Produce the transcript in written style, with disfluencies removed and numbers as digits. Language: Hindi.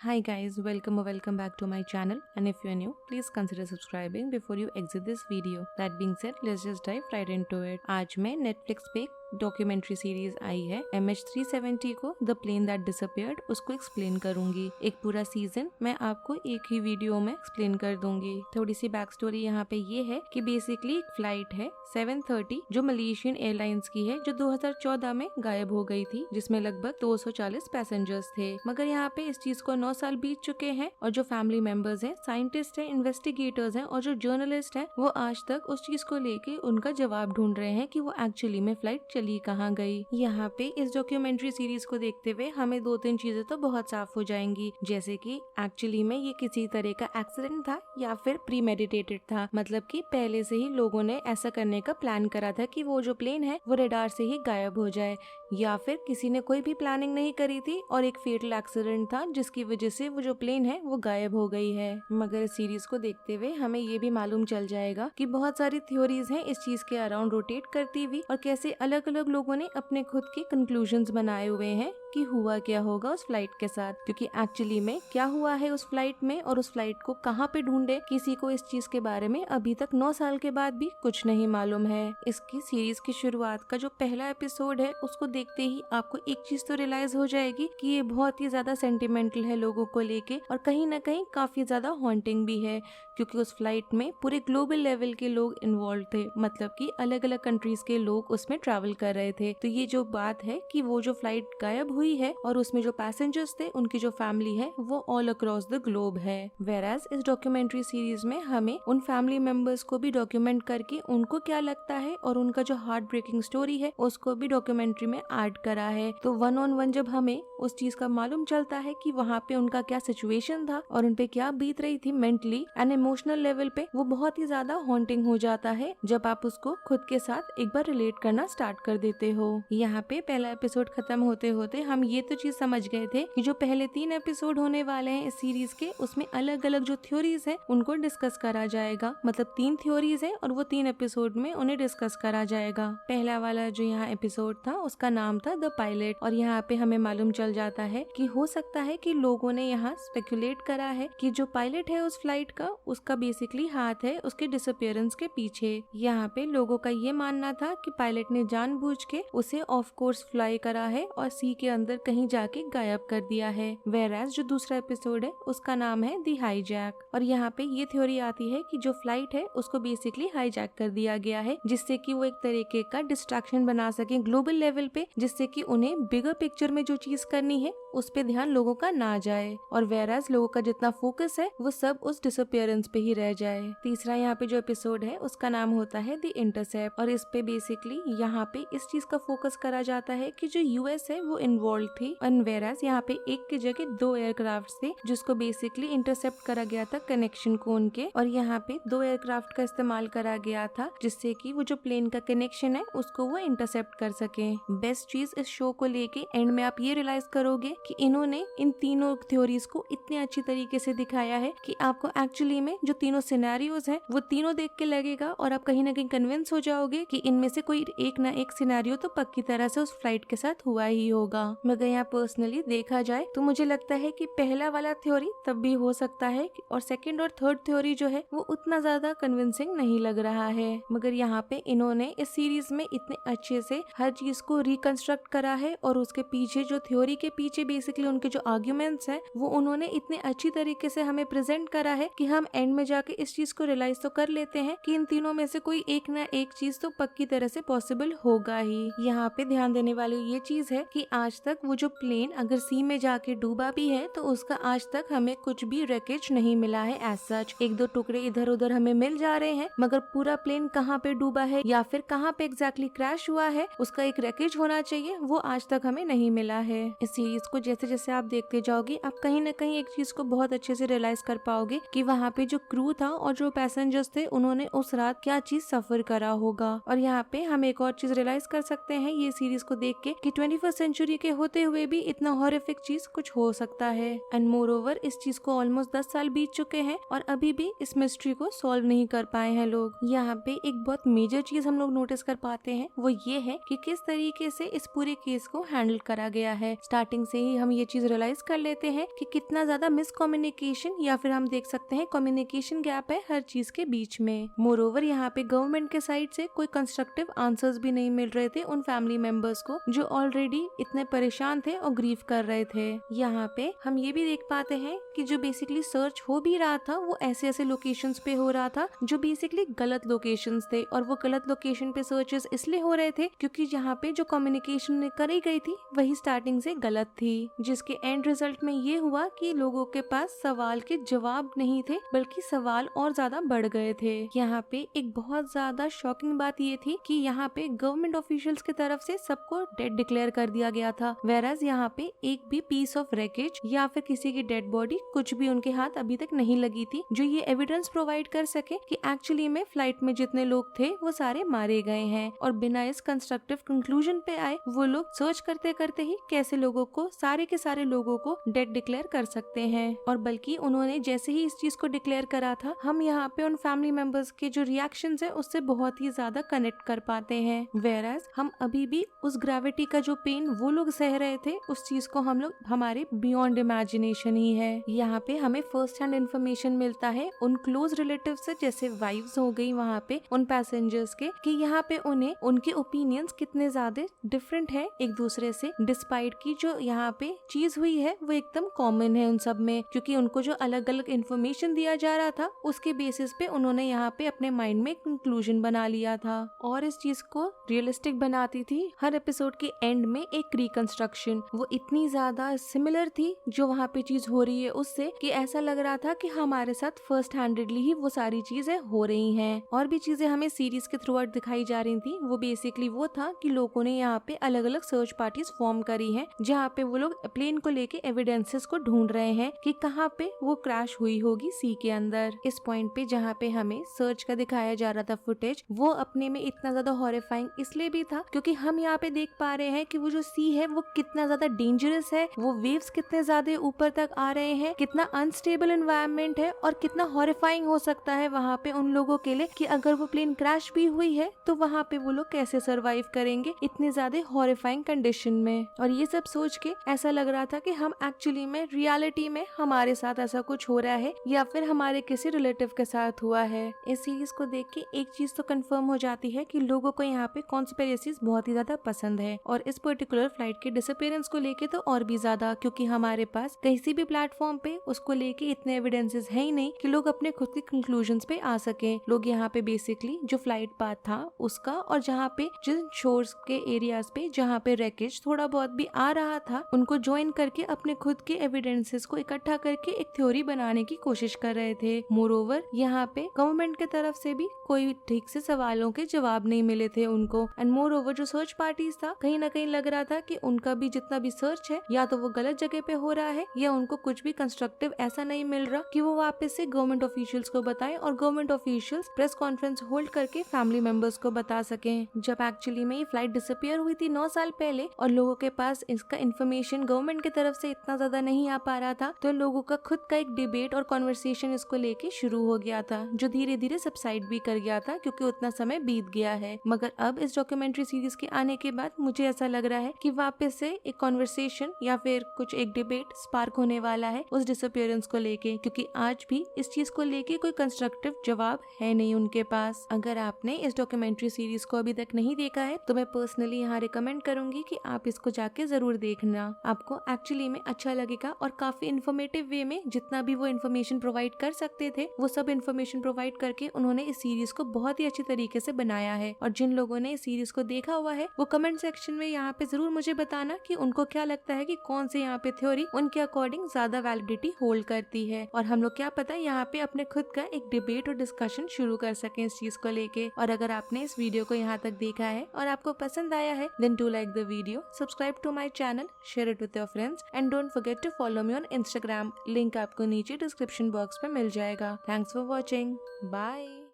Hi guys, welcome or welcome back to my channel, and if you are new, please consider subscribing before you exit this video. That being said, let's just dive right into it. आज मैं Netflix पे एक डॉक्यूमेंट्री सीरीज आई है MH370 को द प्लेन दैट डिसअपीयर्ड, उसको एक्सप्लेन करूंगी। एक पूरा सीजन मैं आपको एक ही वीडियो में एक्सप्लेन कर दूंगी। थोड़ी सी बैक स्टोरी यहाँ पे ये है कि बेसिकली एक फ्लाइट है 730 जो मलेशियन एयरलाइंस की है, जो 2014 में गायब हो गई थी, जिसमें लगभग 240 पैसेंजर्स थे। मगर यहाँ पे इस चीज को 9 साल बीत चुके हैं और जो फैमिली मेंबर्स हैं, साइंटिस्ट हैं, इन्वेस्टिगेटर्स हैं और जो जर्नलिस्ट हैं, वो आज तक उस चीज को लेके उनका जवाब ढूंढ रहे हैं कि वो एक्चुअली में फ्लाइट चली कहाँ गई। यहाँ पे इस डॉक्यूमेंट्री सीरीज को देखते हुए हमें 2-3 चीजें तो बहुत साफ हो जाएंगी, जैसे कि एक्चुअली में ये किसी तरह का एक्सीडेंट था या फिर प्रीमेडिटेटेड था। मतलब कि पहले से ही लोगों ने ऐसा करने का प्लान करा था कि वो जो प्लेन है वो रडार से ही गायब हो जाए, या फिर किसी ने कोई भी प्लानिंग नहीं करी थी और एक फेटल एक्सीडेंट था जिसकी वजह से वो जो प्लेन है वो गायब हो गई है। मगर इस सीरीज को देखते हुए हमें ये भी मालूम चल जाएगा कि बहुत सारी थ्योरीज हैं इस चीज के अराउंड रोटेट करती हुई, और कैसे अलग अलग लोगों ने अपने खुद के कंक्लूजन्स बनाए हुए हैं कि हुआ क्या होगा उस फ्लाइट के साथ। क्योंकि एक्चुअली में क्या हुआ है उस फ्लाइट में और उस फ्लाइट को कहाँ पे ढूंढे, किसी को इस चीज के बारे में अभी तक 9 साल के बाद भी कुछ नहीं मालूम है। इसकी सीरीज की शुरुआत का जो पहला एपिसोड है उसको देखते ही आपको एक चीज तो रियलाइज हो जाएगी कि ये बहुत ही ज्यादा सेंटिमेंटल है लोगों को लेके, और कहीं ना कहीं काफी ज्यादा हॉन्टिंग भी है, क्योंकि उस फ्लाइट में पूरे ग्लोबल लेवल के लोग इन्वॉल्व थे। मतलब कि अलग अलग कंट्रीज के लोग उसमें ट्रैवल कर रहे थे। तो ये जो बात है कि वो जो फ्लाइट गायब हुई है और उसमें जो पैसेंजर्स थे उनकी जो फैमिली है वो ऑल अक्रॉस द ग्लोब है। वेराज इस डॉक्यूमेंट्री सीरीज में हमें उन फैमिली मेंबर्स को भी डॉक्यूमेंट करके उनको क्या लगता है और उनका जो हार्ट ब्रेकिंग स्टोरी है उसको भी डॉक्यूमेंट्री में ऐड करा है। तो 1-on-1 जब हमें उस चीज का मालूम चलता है कि वहाँ पे उनका क्या सिचुएशन था और उनपे क्या बीत रही थी मेंटली एंड इमोशनल लेवल पे, वो बहुत ही ज्यादा हॉन्टिंग हो जाता है जब आप उसको खुद के साथ एक बार रिलेट करना स्टार्ट कर देते हो। यहाँ पे पहला एपिसोड खत्म होते होते हम ये तो चीज समझ गए थे कि जो पहले 3 एपिसोड होने वाले हैं इस सीरीज के, उसमें अलग अलग जो थ्योरीज है उनको डिस्कस करा जाएगा। मतलब 3 थ्योरीज है और वो 3 एपिसोड में उन्हें डिस्कस करा जाएगा। पहला वाला जो यहाँ एपिसोड था उसका नाम था द पायलट, और यहाँ पे हमें मालूम चल जाता है कि हो सकता है कि लोगों ने यहाँ स्पेकुलेट करा है कि जो पायलट है उस फ्लाइट का, उसका बेसिकली हाथ है उसके डिसअपियरेंस के पीछे। यहाँ पे लोगों का ये मानना था कि पायलट ने जानबूझ के उसे ऑफ कोर्स फ्लाई करा है और सी के अंदर कहीं जाके गायब कर दिया है। वेराज जो दूसरा एपिसोड है उसका नाम है दी हाईजैक, और यहाँ पे ये थ्योरी आती है कि जो फ्लाइट है उसको बेसिकली हाईजैक कर दिया गया है, जिससे कि वो एक तरीके का डिस्ट्रैक्शन बना सके ग्लोबल लेवल पे, जिससे कि उन्हें बिगर पिक्चर में जो चीज करनी है उस पे ध्यान लोगों का ना जाए, और वेराज लोगों का जितना फोकस है वो सब उस डिसअपियरेंस पे ही रह जाए। तीसरा यहाँ पे जो एपिसोड है उसका नाम होता है द इंटरसेप्ट, और इस पे बेसिकली यहाँ पे इस चीज का फोकस करा जाता है कि जो यूएस है वो इन्वॉल्व थी, एंड वेराज यहाँ पे एक की जगह 2 एयरक्राफ्ट थे जिसको बेसिकली इंटरसेप्ट करा गया था कनेक्शन को उनके, और यहाँ पे 2 एयरक्राफ्ट का इस्तेमाल करा गया था जिससे कि वो जो प्लेन का कनेक्शन है उसको वो इंटरसेप्ट कर सके। बेस्ट चीज इस शो को लेके एंड में आप ये रियलाइज करोगे कि इन्होंने इन तीनों थ्योरीज को इतने अच्छी तरीके से दिखाया है कि आपको एक्चुअली में जो तीनों सिनेरियोज हैं वो तीनों देख के लगेगा, और आप कहीं ना कहीं कन्विंस हो जाओगे कि इनमें से कोई एक ना एक सिनेरियो तो पक्की तरह से उस फ्लाइट के साथ हुआ ही होगा। मगर यहाँ पर्सनली देखा जाए तो मुझे लगता है कि पहला वाला थ्योरी तब भी हो सकता है, और सेकंड और थर्ड थ्योरी जो है वो उतना ज्यादा कन्विंसिंग नहीं लग रहा है। मगर यहाँ पे इन्होंने इस सीरीज में इतने अच्छे से हर चीज को रिकंस्ट्रक्ट करा है, और उसके पीछे जो थ्योरी के पीछे बेसिकली उनके जो आर्ग्यूमेंट्स हैं वो उन्होंने इतने अच्छी तरीके से हमें प्रेजेंट करा है कि हम एंड में जाके इस चीज को रियलाइज तो कर लेते हैं कि इन तीनों में से कोई एक ना एक चीज तो पक्की तरह से पॉसिबल होगा ही। यहाँ पे ध्यान देने वाली ये चीज है कि आज तक वो जो प्लेन अगर सी में जाके डूबा भी है तो उसका आज तक हमें कुछ भी रैकेज नहीं मिला है एज सच। 1-2 टुकड़े इधर उधर हमें मिल जा रहे हैं, मगर पूरा प्लेन कहाँ पे डूबा है या फिर कहाँ पे एग्जैक्टली क्रैश हुआ है उसका एक रैकेज होना चाहिए, वो आज तक हमें नहीं मिला है। इस सीरीज को जैसे जैसे आप देखते जाओगे आप कहीं ना कहीं एक चीज को बहुत अच्छे से रियलाइज कर पाओगे कि वहाँ पे जो क्रू था और जो पैसेंजर्स थे उन्होंने उस रात क्या चीज सफर करा होगा। और यहाँ पे हम एक और चीज रियलाइज कर सकते हैं ये सीरीज को देख के कि 21st सेंचुरी के होते हुए भी इतना हॉरिफिक चीज कुछ हो सकता है। एंड मोर ओवर इस चीज को ऑलमोस्ट 10 साल बीत चुके हैं और अभी भी इस मिस्ट्री को सॉल्व नहीं कर पाए हैं लोग। यहाँ पे एक बहुत मेजर चीज हम लोग नोटिस कर पाते हैं वो ये है कि किस तरीके से इस पूरे केस को हैंडल करा गया है। स्टार्टिंग से ही ही हम ये चीज रियलाइज कर लेते हैं कि कितना ज्यादा मिसकम्युनिकेशन या फिर हम देख सकते हैं कम्युनिकेशन गैप है हर चीज के बीच में। मोरओवर यहाँ पे गवर्नमेंट के साइड से कोई कंस्ट्रक्टिव आंसर्स भी नहीं मिल रहे थे उन फैमिली मेंबर्स को जो ऑलरेडी इतने परेशान थे और ग्रीव कर रहे थे। यहाँ पे हम ये भी देख पाते हैं कि जो बेसिकली सर्च हो भी रहा था वो ऐसे ऐसे लोकेशंस पे हो रहा था जो बेसिकली गलत लोकेशंस थे, और वो गलत लोकेशन पे सर्चेस इसलिए हो रहे थे क्योंकि यहाँ पे जो कम्युनिकेशन करी गई थी वही स्टार्टिंग से गलत थी, जिसके एंड रिजल्ट में ये हुआ कि लोगों के पास सवाल के जवाब नहीं थे बल्कि सवाल और ज्यादा बढ़ गए थे। यहाँ पे एक बहुत ज्यादा शॉकिंग बात ये थी कि यहाँ पे गवर्नमेंट ऑफिशियल्स की तरफ से सबको डेड डिक्लेयर कर दिया गया था, वेराज यहाँ पे एक भी पीस ऑफ रेकेज या फिर किसी की डेड बॉडी कुछ भी उनके हाथ अभी तक नहीं लगी थी जो ये एविडेंस प्रोवाइड कर सके कि एक्चुअली में फ्लाइट में जितने लोग थे वो सारे मारे गए हैं। और बिना इस कंस्ट्रक्टिव कंक्लूजन पे आए वो लोग सर्च करते करते ही कैसे लोगों को सारे के सारे लोगों को डेड डिक्लेयर कर सकते हैं। और बल्कि उन्होंने जैसे ही इस चीज को डिक्लेयर करा था हम यहाँ पे उन फैमिली मेंबर्स के जो रिएक्शंस है उससे बहुत ही ज्यादा कनेक्ट कर पाते हैं, वेराज हम अभी भी उस ग्रेविटी का जो पेन वो लोग सह रहे थे उस चीज को हम लोग हमारे बियॉन्ड इमेजिनेशन ही है। यहाँ पे हमें फर्स्ट हैंड इन्फॉर्मेशन मिलता है उन क्लोज रिलेटिव से, जैसे वाइफ्स हो गई वहाँ पे उन पैसेंजर्स के, कि यहाँ पे उन्हें उनके ओपिनियंस कितने ज्यादा डिफरेंट है एक दूसरे से, डिस्पाइट की जो यहाँ पे चीज हुई है वो एकदम कॉमन है उन सब में, क्योंकि उनको जो अलग अलग इन्फॉर्मेशन दिया जा रहा था उसके बेसिस पे उन्होंने यहाँ पे अपने माइंड में कंक्लूजन बना लिया था और इस चीज को रियलिस्टिक बनाती थी हर एपिसोड के एंड में एक रिकंस्ट्रक्शन। वो इतनी ज्यादा सिमिलर थी जो वहाँ पे चीज हो रही है उससे कि ऐसा लग रहा था कि हमारे साथ फर्स्ट हैंडेडली ही वो सारी चीजें हो रही हैं। और भी चीजें हमें सीरीज के थ्रू आउट दिखाई जा रही थी वो बेसिकली वो था कि लोगों ने यहाँ पे अलग अलग सर्च पार्टीज फॉर्म करी हैं जहाँ पे वो लोग प्लेन को लेके एविडेंसेस को ढूंढ रहे हैं कि कहाँ पे वो क्रैश हुई होगी सी के अंदर। इस पॉइंट पे जहाँ पे हमें सर्च का दिखाया जा रहा था फुटेज वो अपने में इतना ज्यादा हॉरिफाइंग इसलिए भी था क्योंकि हम यहाँ पे देख पा रहे हैं कि वो जो सी है वो कितना ज्यादा डेंजरस है, वो वेव्स कितने ज्यादा ऊपर तक आ रहे हैं, कितना अनस्टेबल एनवायरनमेंट है और कितना हॉरिफाइंग हो सकता है वहाँ पे उन लोगों के लिए कि अगर वो प्लेन क्रैश भी हुई है तो वहाँ पे वो लोग कैसे सरवाइव करेंगे इतने ज्यादा हॉरिफाइंग कंडीशन में। और ये सब सोच के ऐसा लग रहा था कि हम एक्चुअली में रियलिटी में हमारे साथ ऐसा कुछ हो रहा है या फिर हमारे किसी रिलेटिव के साथ हुआ है। इस सीरीज को देख के एक चीज तो कंफर्म हो जाती है कि लोगों को यहाँ पे कॉन्स्पिरेसीज बहुत ही ज्यादा पसंद है और इस पर्टिकुलर फ्लाइट के डिसअपीयरेंस को लेके तो और भी ज्यादा, क्योंकि हमारे पास किसी भी प्लेटफॉर्म पे उसको लेके इतने एविडेंसेस है ही नहीं कि लोग अपने खुद के कंक्लूजन्स पे आ सके। लोग यहाँ पे बेसिकली जो फ्लाइट पाथ था उसका और जहाँ पे जिन शोर्स के एरियाज पे जहाँ पे रैकेज थोड़ा बहुत भी आ रहा था उनको ज्वाइन करके अपने खुद के एविडेंसेस को इकट्ठा करके एक थ्योरी बनाने की कोशिश कर रहे थे। मोरओवर यहाँ पे गवर्नमेंट के तरफ से भी कोई ठीक से सवालों के जवाब नहीं मिले थे उनको। एंड मोरओवर जो सर्च पार्टीज था कहीं ना कहीं लग रहा था कि उनका भी जितना भी सर्च है या तो वो गलत जगह पे हो रहा है या उनको कुछ भी कंस्ट्रक्टिव ऐसा नहीं मिल रहा कि वो वापस से गवर्नमेंट ऑफिशियल्स को बताएं और government officials press conference hold करके फैमिली मेंबर्स को बता सकें। जब एक्चुअली में ये फ्लाइट डिसअपियर हुई थी 9 साल पहले और लोगों के पास इसका इन्फॉर्मेशन गवर्नमेंट की तरफ से इतना ज्यादा नहीं आ पा रहा था तो लोगों का खुद का एक डिबेट और कॉन्वर्सेशन इसको लेके शुरू हो गया था जो धीरे धीरे सबसाइड भी कर गया था क्योंकि उतना समय बीत गया है। मगर अब इस डॉक्यूमेंट्री सीरीज के आने के बाद मुझे ऐसा लग रहा है कि वापस से एक कॉन्वर्सेशन या फिर कुछ एक डिबेट स्पार्क होने वाला है उस डिसअपियरेंस को लेके, क्योंकि आज भी इस चीज को लेके कोई कंस्ट्रक्टिव जवाब है नहीं उनके पास। अगर आपने इस डॉक्यूमेंट्री सीरीज को अभी तक नहीं देखा है तो मैं पर्सनली यहाँ रिकमेंड करूंगी कि आप इसको जाके जरूर देखना। आपको एक्चुअली में अच्छा लगेगा और काफी इन्फॉर्मेटिव वे में जितना भी वो इन्फॉर्मेशन प्रोवाइड कर सकते थे वो सब इन्फॉर्मेशन प्रोवाइड करके उन्होंने इस सीरीज को बहुत ही अच्छी तरीके से बनाया है। और जिन लोगों ने इस सीरीज को देखा हुआ है वो कमेंट सेक्शन में यहाँ पे जरूर मुझे बताना कि उनको क्या लगता है कि कौन से यहाँ पे थ्योरी उनके अकॉर्डिंग ज्यादा वैलिडिटी होल्ड करती है और हम लोग क्या पता यहाँ पे अपने खुद का एक डिबेट और डिस्कशन शुरू कर सकें इस चीज को लेके। और अगर आपने इस वीडियो को यहाँ तक देखा है और आपको पसंद आया है then do like the video, subscribe to my channel, share it with your friends and don't forget to follow me on Instagram. Link आपको नीचे डिस्क्रिप्शन बॉक्स में मिल जाएगा। Thanks for watching, bye.